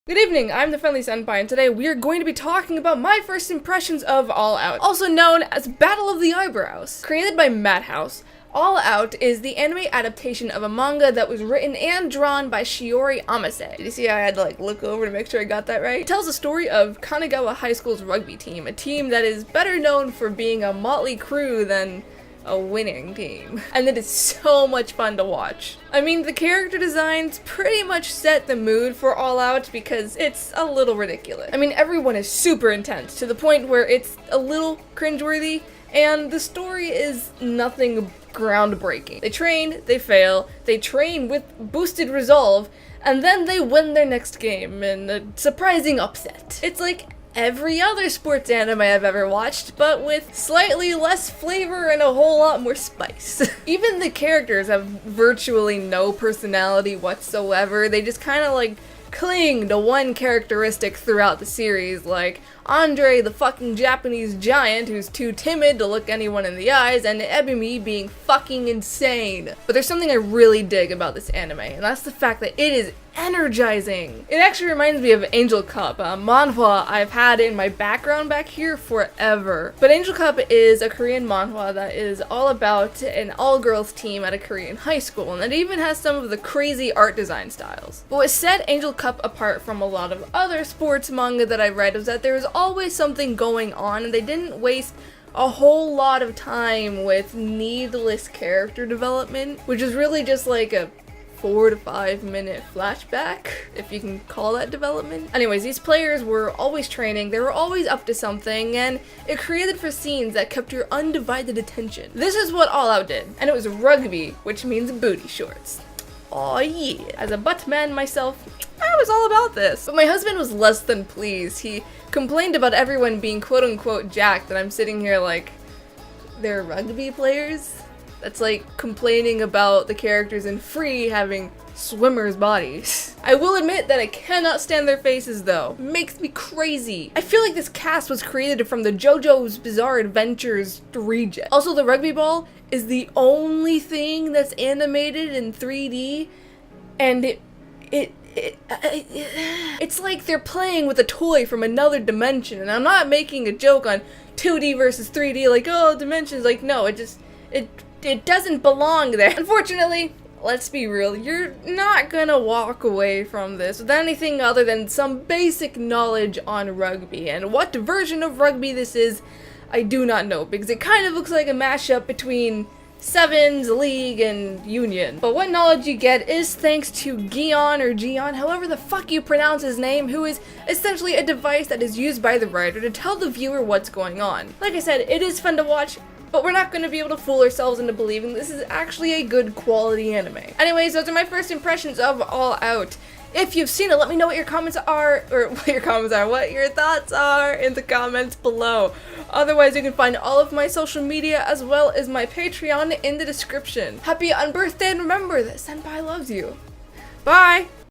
Good evening, I'm the Friendly Senpai, and today we are going to be talking about my first impressions of All Out, also known as Battle of the Eyebrows. Created by Madhouse, All Out is the anime adaptation of a manga that was written and drawn by Shiori Amase. Did you see how I had to look over to make sure I got that right? It tells the story of Kanagawa High School's rugby team, a team that is better known for being a motley crew than a winning team. And it is so much fun to watch. I mean, the character designs pretty much set the mood for All Out because it's a little ridiculous. I mean, everyone is super intense to the point where it's a little cringeworthy, and the story is nothing groundbreaking. They train, they fail, they train with boosted resolve, and then they win their next game in a surprising upset. It's like every other sports anime I've ever watched, but with slightly less flavor and a whole lot more spice. Even the characters have virtually no personality whatsoever. They just kind of cling to one characteristic throughout the series, like Andre, the fucking Japanese giant who's too timid to look anyone in the eyes, and Ebimi being fucking insane. But there's something I really dig about this anime, and that's the fact that it is energizing. It actually reminds me of Angel Cup, a manhwa I've had in my background back here forever. But Angel Cup is a Korean manhwa that is all about an all-girls team at a Korean high school, and it even has some of the crazy art design styles. But what set Angel Cup apart from a lot of other sports manga that I've read was that there was always something going on, and they didn't waste a whole lot of time with needless character development, which is really just like a 4 to 5 minute flashback, if you can call that development. Anyways, these players were always training, they were always up to something, and it created for scenes that kept your undivided attention. This is what All Out did, and it was rugby, which means booty shorts. Aw yeah. As a butt man myself, I was all about this. But my husband was less than pleased. He complained about everyone being quote-unquote jacked, and I'm sitting here like, they're rugby players? That's like complaining about the characters in Free having swimmers' bodies. I will admit that I cannot stand their faces though. It makes me crazy. I feel like this cast was created from the JoJo's Bizarre Adventures reject. Also, the rugby ball is the only thing that's animated in 3D, and it's like they're playing with a toy from another dimension, and I'm not making a joke on 2D versus 3D like, oh, dimensions, like, no, it doesn't belong there. Unfortunately, let's be real, you're not gonna walk away from this with anything other than some basic knowledge on rugby, and what version of rugby this is, I do not know, because it kind of looks like a mashup between Sevens, League, and Union. But what knowledge you get is thanks to Gian, however the fuck you pronounce his name, who is essentially a device that is used by the writer to tell the viewer what's going on. Like I said, it is fun to watch, but we're not going to be able to fool ourselves into believing this is actually a good quality anime. Anyways, those are my first impressions of All Out. If you've seen it, let me know what your comments are, what your thoughts are in the comments below. Otherwise, you can find all of my social media as well as my Patreon in the description. Happy unbirthday, and remember that Senpai loves you. Bye!